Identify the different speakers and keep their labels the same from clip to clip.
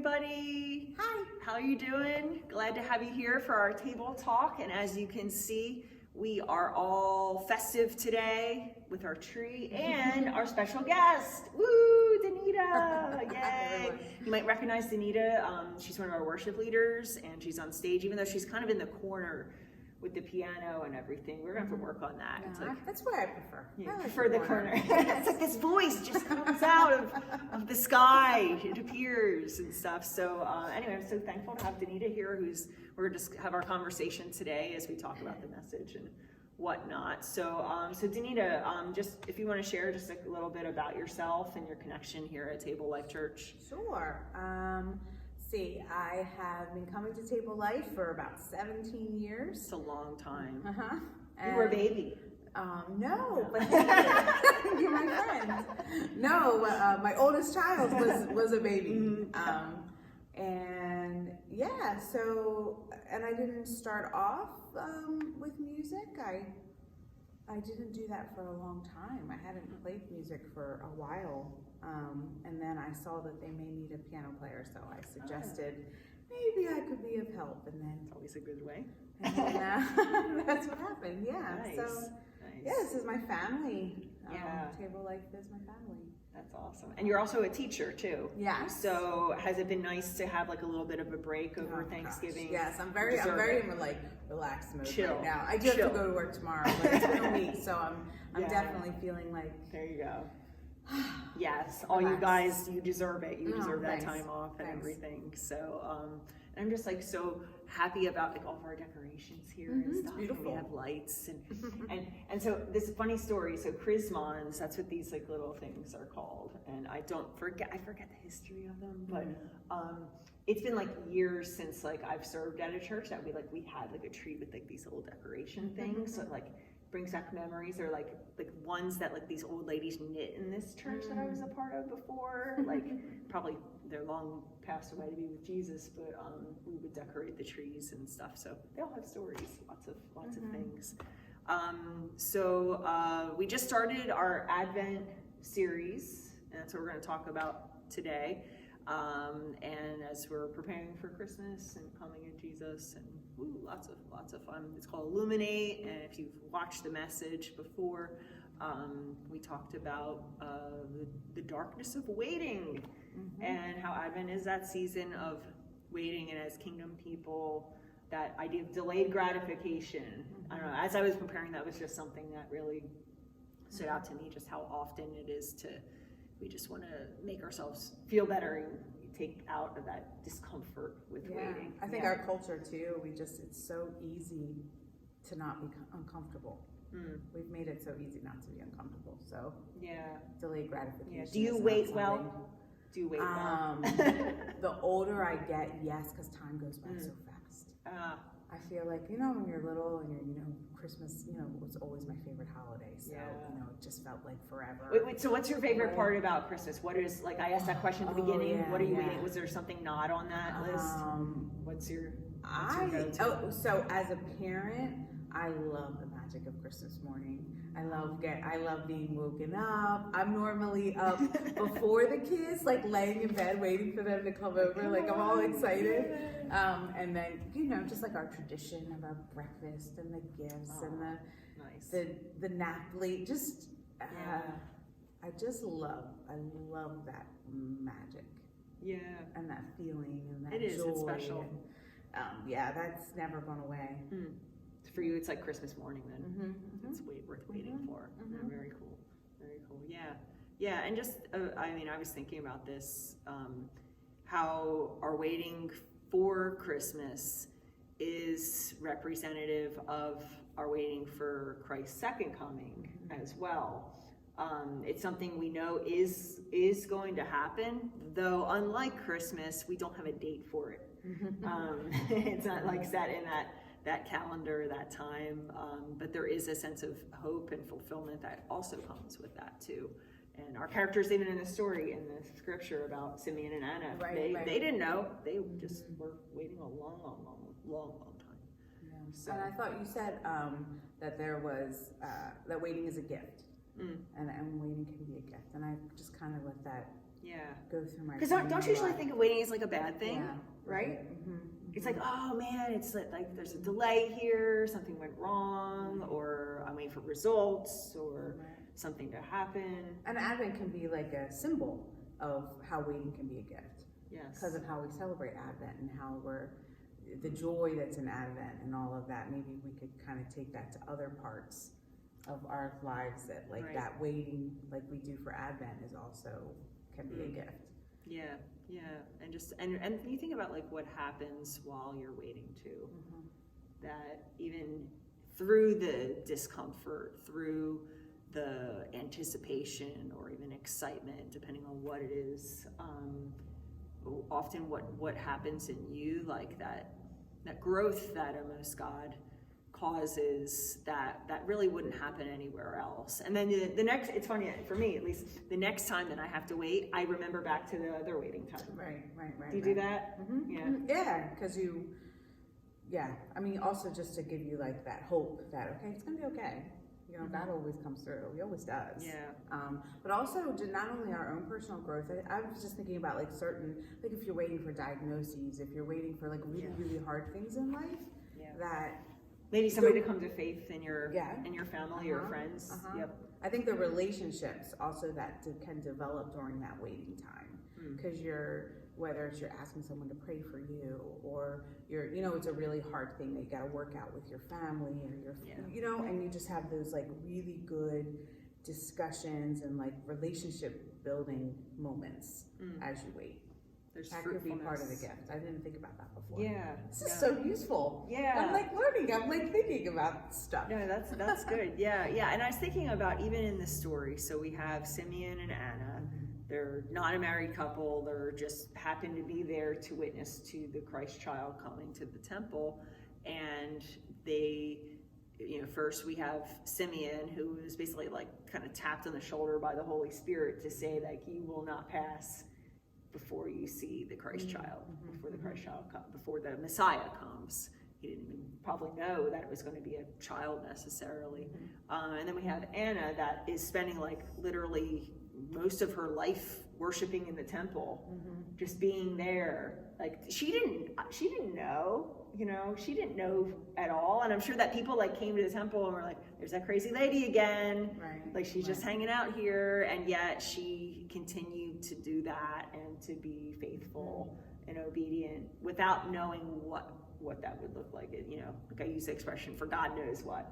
Speaker 1: everybody.
Speaker 2: Hi.
Speaker 1: How are you doing? Glad to have you here for our table talk. And as you can see, we are all festive today with our tree and our special guest. Woo, Danita! Yay! You might recognize Danita. She's one of our worship leaders, and she's on stage, even though she's kind of in the corner with the piano and everything. We're gonna have to work on that.
Speaker 2: No,
Speaker 1: It's like,
Speaker 2: that's what I prefer.
Speaker 1: you
Speaker 2: I like
Speaker 1: prefer the corner. It's like this voice just comes out of the sky. It appears and stuff. So anyway, I'm so thankful to have Danita here, we're gonna just have our conversation today as we talk about the message and whatnot. So Danita, just if you want to share just a little bit about yourself and your connection here at Table Life Church.
Speaker 2: Sure. I have been coming to Table Life for about 17 years.
Speaker 1: It's a long time.
Speaker 2: Uh-huh.
Speaker 1: You were a baby.
Speaker 2: No, but you're my friend. No, my oldest child was a baby. And yeah, and I didn't start off with music. I didn't do that for a long time. I hadn't played music for a while. And then I saw that they may need a piano player, so I suggested maybe I could be of help. And then
Speaker 1: It's always a good way.
Speaker 2: And then, that's what happened. Yeah.
Speaker 1: Nice.
Speaker 2: So yeah, this is my family.
Speaker 1: Yeah.
Speaker 2: Table Life is my family.
Speaker 1: That's awesome. And you're also a teacher too.
Speaker 2: Yeah.
Speaker 1: So has it been nice to have like a little bit of a break over Thanksgiving?
Speaker 2: Gosh. Yes, I'm very in like relaxed mode
Speaker 1: Chill.
Speaker 2: right now. I do have to go to work tomorrow, but it's been a week, so I'm
Speaker 1: Yeah.
Speaker 2: definitely feeling like
Speaker 1: There you go. Yes, all you guys, you deserve it. You deserve that
Speaker 2: thanks.
Speaker 1: time off and
Speaker 2: Thanks.
Speaker 1: everything. So, and I'm just like so happy about like all of our decorations here and
Speaker 2: It's
Speaker 1: stuff. And
Speaker 2: beautiful.
Speaker 1: we have lights and so this funny story. So Chrismons, that's what these like little things are called. And I forget the history of them, but it's been like years since like I've served at a church that we had like a tree with like these little decoration things. So it like brings back memories, or like ones that like these old ladies knit in this church that I was a part of before. Like probably they're long passed away to be with Jesus, but we would decorate the trees and stuff. So they all have stories, lots of things. So we just started our Advent series, and that's what we're going to talk about today. And as we're preparing for Christmas and coming in Jesus, and lots of fun. It's called Illuminate, and if you've watched the message before, we talked about the darkness of waiting, and how Advent is that season of waiting, and as kingdom people, that idea of delayed gratification. I don't know, as I was preparing, that was just something that really stood out to me, just how often it is we just want to make ourselves feel better and take out of that discomfort with waiting.
Speaker 2: I think our culture too, it's so easy to not be uncomfortable. We've made it so easy not to be uncomfortable. So delayed gratification.
Speaker 1: Yeah. Do you wait well? Do you wait well?
Speaker 2: The older I get, yes, because time goes by so fast. I feel like, when you're little and you're, Christmas, was always my favorite holiday. So, it just felt like forever.
Speaker 1: Wait, so what's your favorite part about Christmas? What is, like, I asked that question at the beginning. What are you waiting? Was there something not on that list? What's your go-to?
Speaker 2: So as a parent, I love the magic of Christmas morning. I love being woken up. I'm normally up before the kids, like laying in bed waiting for them to come over. Like I'm all excited. And then, just like our tradition of our breakfast and the gifts and the napoli. I love that magic. Yeah. And that feeling and that joy.
Speaker 1: It is, it's special.
Speaker 2: And, that's never gone away.
Speaker 1: For you, it's like Christmas morning then. It's worth waiting for. Very cool. Very cool. Yeah. And just, I was thinking about this, how our waiting for Christmas is representative of our waiting for Christ's second coming as well. It's something we know is going to happen, though unlike Christmas, we don't have a date for it. It's not like set in that calendar, that time, but there is a sense of hope and fulfillment that also comes with that too. And our characters, even in the story, in the scripture about Simeon and Anna, they didn't know. They just were waiting a long time.
Speaker 2: Yeah. So. And I thought you said that there was that waiting is a gift, and waiting can be a gift. And I just kind of let that go through my.
Speaker 1: Because don't you usually think of waiting as like a bad thing,
Speaker 2: Yeah.
Speaker 1: right?
Speaker 2: Mm-hmm.
Speaker 1: It's like, oh man, it's like there's a delay here, something went wrong, or I'm waiting for results, or something to happen.
Speaker 2: And Advent can be like a symbol of how waiting can be a gift.
Speaker 1: Yes.
Speaker 2: Because of how we celebrate Advent and how the joy that's in Advent and all of that. Maybe we could kind of take that to other parts of our lives, that like that waiting like we do for Advent can be a gift.
Speaker 1: Yeah, and just and you think about like what happens while you're waiting too. That even through the discomfort, through the anticipation or even excitement, depending on what it is, often what happens in you, like that growth that almost God causes that really wouldn't happen anywhere else. And then the next, it's funny for me at least, the next time that I have to wait, I remember back to the other waiting time.
Speaker 2: Right.
Speaker 1: Do you do that?
Speaker 2: Yeah, because I mean, also just to give you like that hope that, okay, it's gonna be okay. You know, God always comes through. He always does.
Speaker 1: Yeah.
Speaker 2: But also, not only our own personal growth. I was just thinking about like certain, like if you're waiting for diagnoses, if you're waiting for like really hard things in life, that
Speaker 1: maybe somebody to come to faith in your family or friends. Yep.
Speaker 2: I think the relationships also that can develop during that waiting time, because whether it's you're asking someone to pray for you, or it's a really hard thing that you got to work out with your family or and you just have those like really good discussions and like relationship building moments as you wait. That could be part of the gift. I didn't think about that before.
Speaker 1: Yeah.
Speaker 2: This is so useful.
Speaker 1: Yeah.
Speaker 2: I'm like learning. I'm like thinking about stuff.
Speaker 1: No, that's good. Yeah. And I was thinking about even in this story. So we have Simeon and Anna. They're not a married couple. They're just happen to be there to witness to the Christ child coming to the temple. And they, first we have Simeon, who is basically like kind of tapped on the shoulder by the Holy Spirit to say like, you will not pass before you see the Christ child, before the Christ child comes, before the Messiah comes. He didn't even probably know that it was going to be a child necessarily. And then we have Anna that is spending like literally most of her life worshiping in the temple, just being there. Like she didn't know, she didn't know at all. And I'm sure that people like came to the temple and were like, there's that crazy lady again. Right. Like she's just hanging out here. And yet she continued to do that and to be faithful and obedient without knowing what that would look like. Like I use the expression, for God knows what.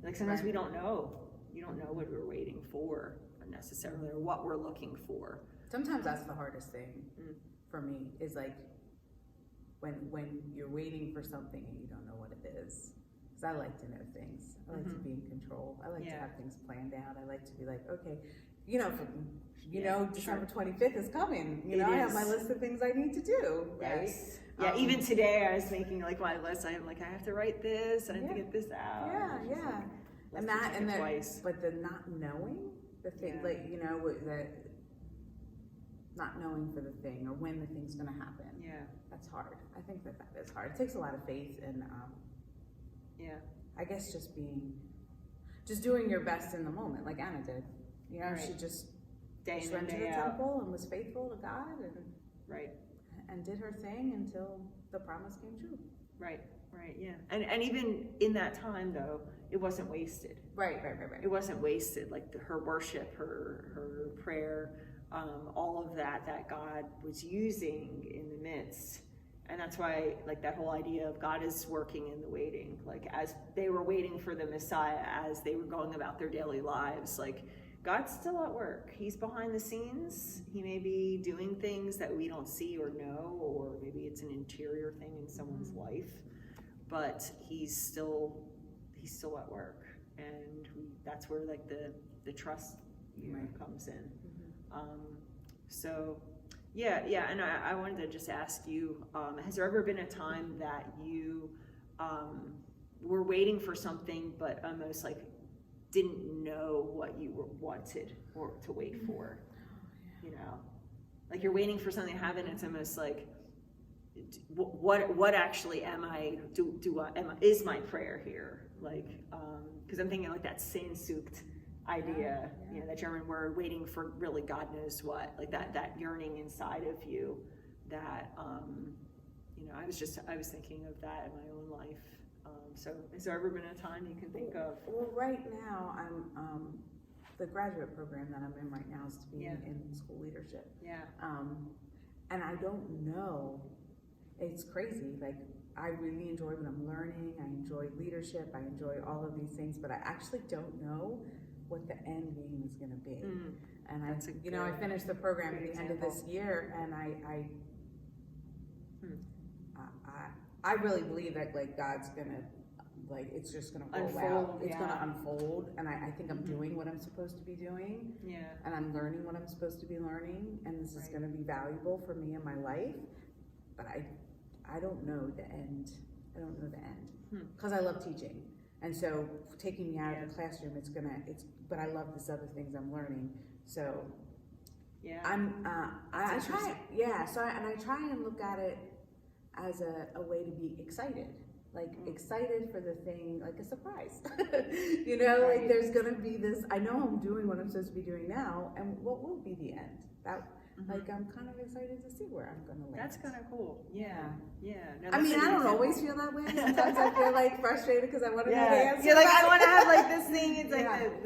Speaker 1: Like sometimes we don't know. You don't know what we're waiting for necessarily, or what we're looking for.
Speaker 2: Sometimes that's the hardest thing for me, is like when you're waiting for something and you don't know what it is. Because I like to know things. I like to be in control. I like to have things planned out. I like to be like, okay, December 25th is coming. I have my list of things I need to do, right? Yes.
Speaker 1: Yeah, even today I was making like my list. I'm like, I have to write this, and I have to get this out.
Speaker 2: Yeah. And but the not knowing the thing, that not knowing for the thing or when the thing's going to happen. Yeah, that's hard. I think that is hard. It takes a lot of faith and I guess just doing your best in the moment, like Anna did. She just went to the temple and was faithful to God and did her thing until the promise came true. Right, yeah.
Speaker 1: And even in that time though, it wasn't wasted.
Speaker 2: Right.
Speaker 1: It wasn't wasted. Like her worship, her prayer, all of that God was using in the midst. And that's why, like, that whole idea of God is working in the waiting. Like, as they were waiting for the Messiah, as they were going about their daily lives, like, God's still at work. He's behind the scenes. He may be doing things that we don't see or know, or maybe it's an interior thing in someone's life, but he's still at work. And that's where, like, the trust comes in. Yeah, and I wanted to just ask you, has there ever been a time that you were waiting for something but almost like didn't know what you wanted or to wait for? Like you're waiting for something to happen, and it's almost like, what actually am I, is my prayer here? Like, because I'm thinking like that sin-soaked idea, you know, that German word, waiting for really God knows what, like that yearning inside of you that, you know, I was thinking of that in my own life. So has there ever been a time you can think of?
Speaker 2: Well, right now I'm, the graduate program that I'm in right now is to be in school leadership.
Speaker 1: Yeah.
Speaker 2: And I don't know, it's crazy, like I really enjoy what I'm learning, I enjoy leadership, I enjoy all of these things, but I actually don't know what the end game is going to be. And I finished the program at the end of this year, and I really believe that like God's gonna, like, it's just gonna roll out. It's gonna unfold, and I think I'm doing what I'm supposed to be doing. Yeah. And I'm learning what I'm supposed to be learning, and this is gonna be valuable for me in my life. But I don't know the end. I don't know the end, because I love teaching, and so taking me out of the classroom, but I love these other things I'm learning. So I try and look at it as a way to be excited, like excited for the thing, like a surprise. You know, like there's gonna be this, I know I'm doing what I'm supposed to be doing now, and what will be the end? That, like, I'm kind of excited to see where I'm gonna land.
Speaker 1: That's kind of cool. Yeah. No,
Speaker 2: I mean, I don't always feel that way. Sometimes I feel like frustrated because I want to know the answer.
Speaker 1: You're like, I want to have like this thing. It's like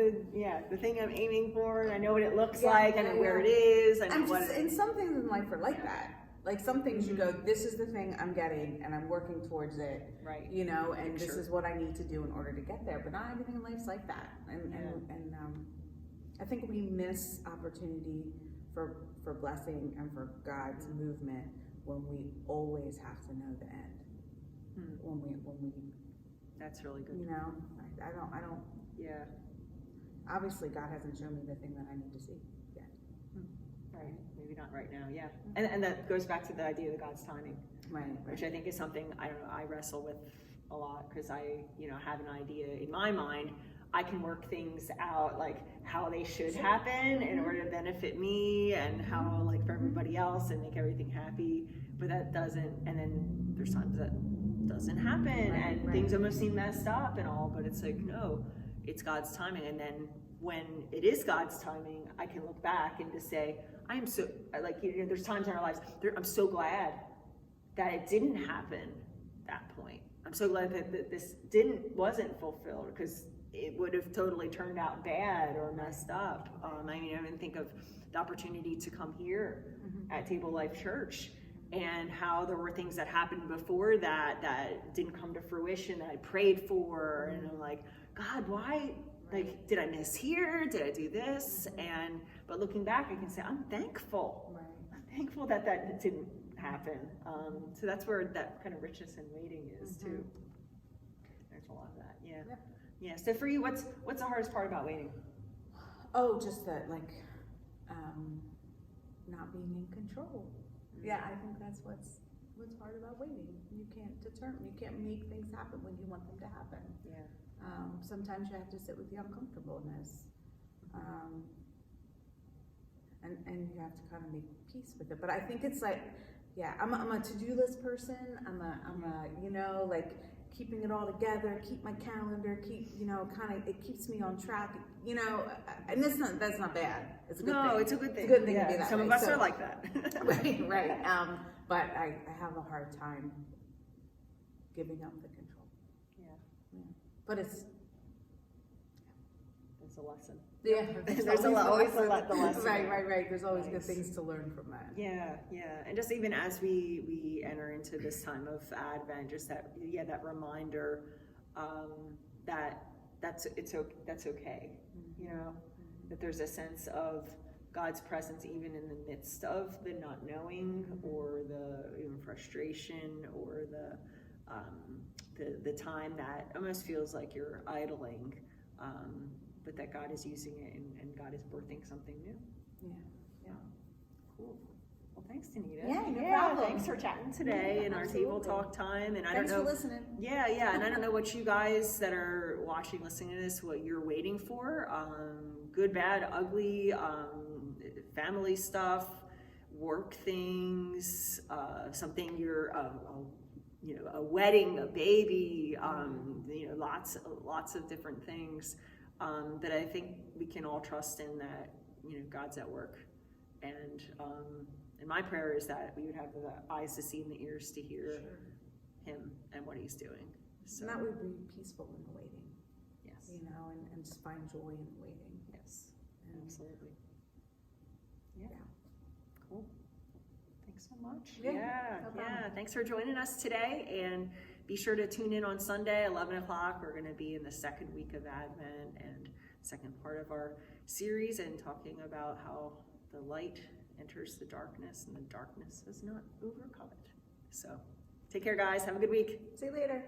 Speaker 1: the thing I'm aiming for, and I know what it looks like, I know where it is.
Speaker 2: And some things in life are like that. Like some things you go, this is the thing I'm getting, and I'm working towards it. Right. You know, and this is what I need to do in order to get there. But not everything in life's like that. And I think we miss opportunity for blessing and for God's movement when we always have to know the end. When we.
Speaker 1: That's really good.
Speaker 2: You know, I don't. Yeah. Obviously, God hasn't shown me the thing that I need to see yet.
Speaker 1: Right. Maybe not right now. Yeah. And that goes back to the idea of God's timing. Right. Which I think is something, I don't know, I wrestle with a lot, because I, you know, have an idea in my mind. I can work things out, like how they should happen in order to benefit me, and how, like, for everybody else, and make everything happy. But that doesn't, and then there's times that doesn't happen, and things almost seem messed up and all, but it's like, no, it's God's timing. And then when it is God's timing, I can look back and just say, I am so, like, you know, there's times in our lives, I'm so glad that it didn't happen that point. I'm so glad that this wasn't fulfilled, because it would have totally turned out bad or messed up. I mean, I even think of the opportunity to come here at Table Life Church, and how there were things that happened before that didn't come to fruition, that I prayed for, and I'm like, God, why? Like, did I miss here? Did I do this? But looking back, I can say, I'm thankful. I'm thankful that didn't happen. So that's where that kind of richness in waiting is too. There's a lot of that. Yeah. So for you, what's the hardest part about waiting?
Speaker 2: Oh, just that, like, not being in control. Yeah, I think that's what's hard about waiting. You can't make things happen when you want them to happen. Yeah. Sometimes you have to sit with the uncomfortableness, and you have to kind of make peace with it. But I think it's like, I'm a to-do list person. I'm a you know, like, keeping it all together, keep my calendar, it keeps me on track, you know, and that's not bad. It's a good thing. No, it's a good thing. It's a good thing to be that
Speaker 1: Some
Speaker 2: way.
Speaker 1: of us are like that.
Speaker 2: Right. But I have a hard time giving up the control. Yeah. But it's
Speaker 1: a lesson.
Speaker 2: Yeah.
Speaker 1: There's always the lesson.
Speaker 2: Right. There's always good things to learn from that.
Speaker 1: Yeah. And just even as we enter into this time of Advent, just that reminder that's okay. You know, that there's a sense of God's presence even in the midst of the not knowing, or the even frustration, or the time that almost feels like you're idling, but that God is using it, and God is birthing something new. Yeah. Cool. Well, thanks, Danita.
Speaker 2: Yeah, no problem.
Speaker 1: Thanks for chatting today in our table talk time. And
Speaker 2: thanks for listening.
Speaker 1: Yeah. And I don't know what you guys that are watching, listening to this, what you're waiting for. Good, bad, ugly, family stuff, work things, something you're, a wedding, a baby, lots of different things. that I think we can all trust in that, God's at work. And my prayer is that we would have the eyes to see and the ears to hear him and what he's doing. So
Speaker 2: and that would be peaceful in the waiting.
Speaker 1: Yes.
Speaker 2: And just find joy in the waiting.
Speaker 1: Yes.
Speaker 2: And
Speaker 1: Absolutely. Yeah. Cool. Thanks so much.
Speaker 2: Yeah,
Speaker 1: Yeah.
Speaker 2: no problem.
Speaker 1: Thanks for joining us today, and be sure to tune in on Sunday, 11 o'clock. We're going to be in the second week of Advent and second part of our series, and talking about how the light enters the darkness and the darkness does not overcome it. So take care, guys. Have a good week.
Speaker 2: See you later.